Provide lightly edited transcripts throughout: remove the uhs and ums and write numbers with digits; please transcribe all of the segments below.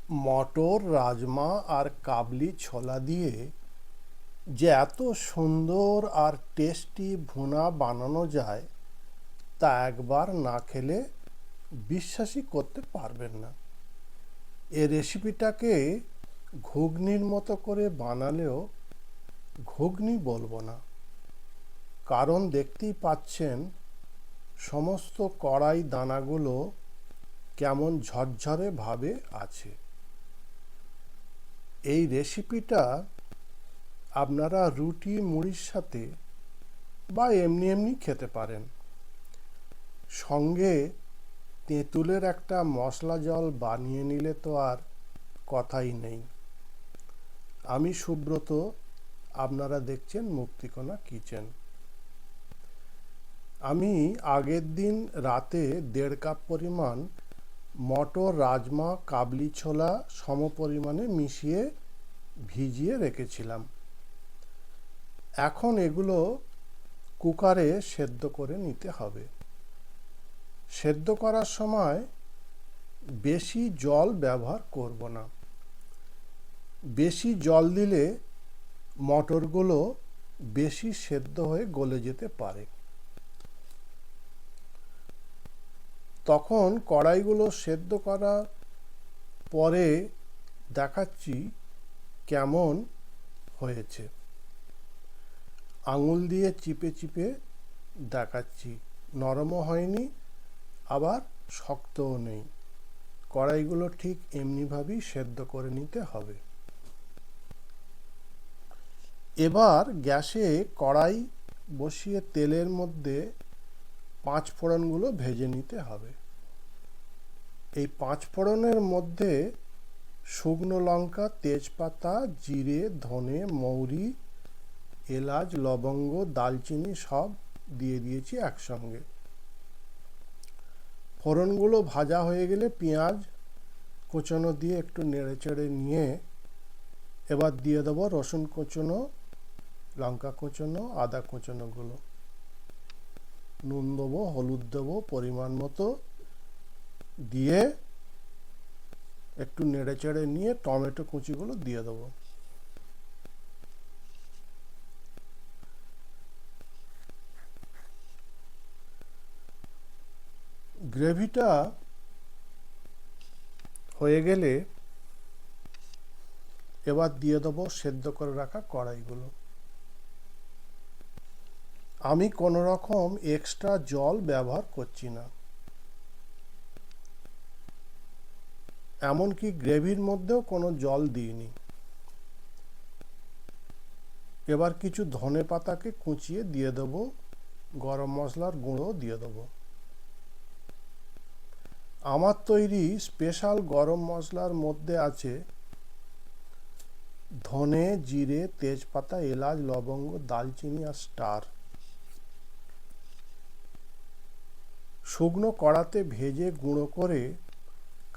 মটর, রাজমা আর কাবলি ছোলা দিয়ে যে এত সুন্দর আর টেস্টি ভুনা বানানো যায় তা একবার না খেলে বিশ্বাসই করতে পারবেন না। এই রেসিপিটাকে ঘুগনির মতো করে বানালেও ঘুগনি বলবো না, কারণ দেখতেই পাচ্ছেন সমস্ত কড়াই দানাগুলো কেমন ঝরঝরে ভাবে আছে। এই রেসিপিটা আপনারা রুটি মুড়ির সাথে বা এমনি এমনি খেতে পারেন। সঙ্গে তেঁতুলের একটা মশলা জল বানিয়ে নিলে তো আর কথাই নেই। আমি সুব্রত, আপনারা দেখছেন মুক্তিকণা কিচেন। আমি আগের দিন রাতে 1.5 কাপ পরিমাণ মটর, রাজমা, কাবলি ছোলা সমপরিমাণে মিশিয়ে ভিজিয়ে রেখেছিলাম। এখন এগুলো কুকারে সেদ্ধ করে নিতে হবে। সেদ্ধ করার সময় বেশি জল ব্যবহার করব না। বেশি জল দিলে মটরগুলো বেশি সেদ্ধ হয়ে গলে যেতে পারে। তখন কড়াইগুলো সেদ্ধ করার পরে দেখাচ্ছি কেমন হয়েছে। আঙুল দিয়ে চিপে চিপে দেখাচ্ছি, নরমও হয়নি আবার শক্তও নেই। কড়াইগুলো ঠিক এমনিভাবেই সেদ্ধ করে নিতে হবে। এবার গ্যাসে কড়াই বসিয়ে তেলের মধ্যে 5 ফোড়নগুলো ভেজে নিতে হবে। এই 5 ফোড়নের মধ্যে শুকনো লঙ্কা, তেজপাতা, জিরে, ধনে, মৌরি, এলাচ, লবঙ্গ, দালচিনি সব দিয়ে দিয়েছি একসঙ্গে। ফোড়নগুলো ভাজা হয়ে গেলে পেঁয়াজ কুচনো দিয়ে একটু নেড়েচেড়ে নিয়ে এবার দিয়ে দেবো রসুন কুচনো, লঙ্কা কুচনো, আদা কুচনোগুলো। নুন দেবো, হলুদ দেবো পরিমাণ মতো, দিয়ে একটু নেড়েচেড়ে নিয়ে টমেটো কুচিগুলো দিয়ে দেবো। গ্রেভিটা হয়ে গেলে এবার দিয়ে দেবো সেদ্ধ করে রাখা কড়াইগুলো। আমি কোনো রকম এক্সট্রা জল ব্যবহার করছি না, এমনকি গ্রেভির মধ্যেও কোনো জল দিইনি। এবার কিছু ধনে পাতাকে কুচিয়ে দিয়ে দেবো, গরম মশলার গুঁড়ো দিয়ে দেবো। আমার তৈরি স্পেশাল গরম মশলার মধ্যে আছে ধনে, জিরে, তেজপাতা, এলাচ, লবঙ্গ, দালচিনি আর স্টার। শুকনো কড়াতে ভেজে গুঁড়ো করে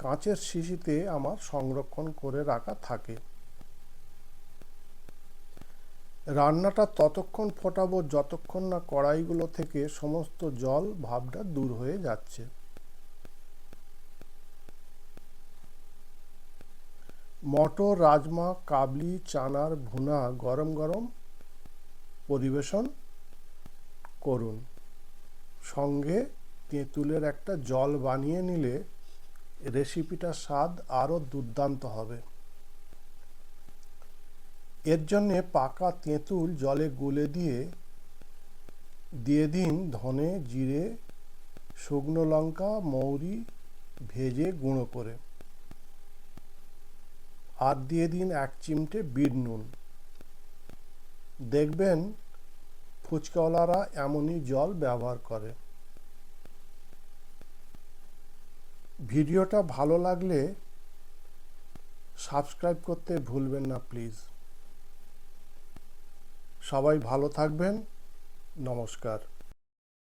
কাঁচের শিশিতে আমার সংরক্ষণ করে রাখা থাকে। রান্নাটা ততক্ষণ ফোটাবো যতক্ষণ না কড়াইগুলো থেকে সমস্ত জল ভাবটা দূর হয়ে যাচ্ছে। মটর, রাজমা, কাবলি চানার ভুনা গরম গরম পরিবেশন করুন। সঙ্গে তেঁতুলের একটা জল বানিয়ে নিলে রেসিপিটার স্বাদ আরও দুর্দান্ত হবে। এর জন্যে পাকা তেঁতুল জলে গুলে দিয়ে দিন ধনে, জিরে, শুকনো লঙ্কা, মৌরি ভেজে গুঁড়ো করে, আর দিয়ে দিন 1 চিমটে বিট নুন। দেখবেন ফুচকাওয়ালারা এমনই জল ব্যবহার করে। ভিডিওটা ভালো লাগলে সাবস্ক্রাইব করতে ভুলবেন না প্লিজ। সবাই ভালো থাকবেন। নমস্কার।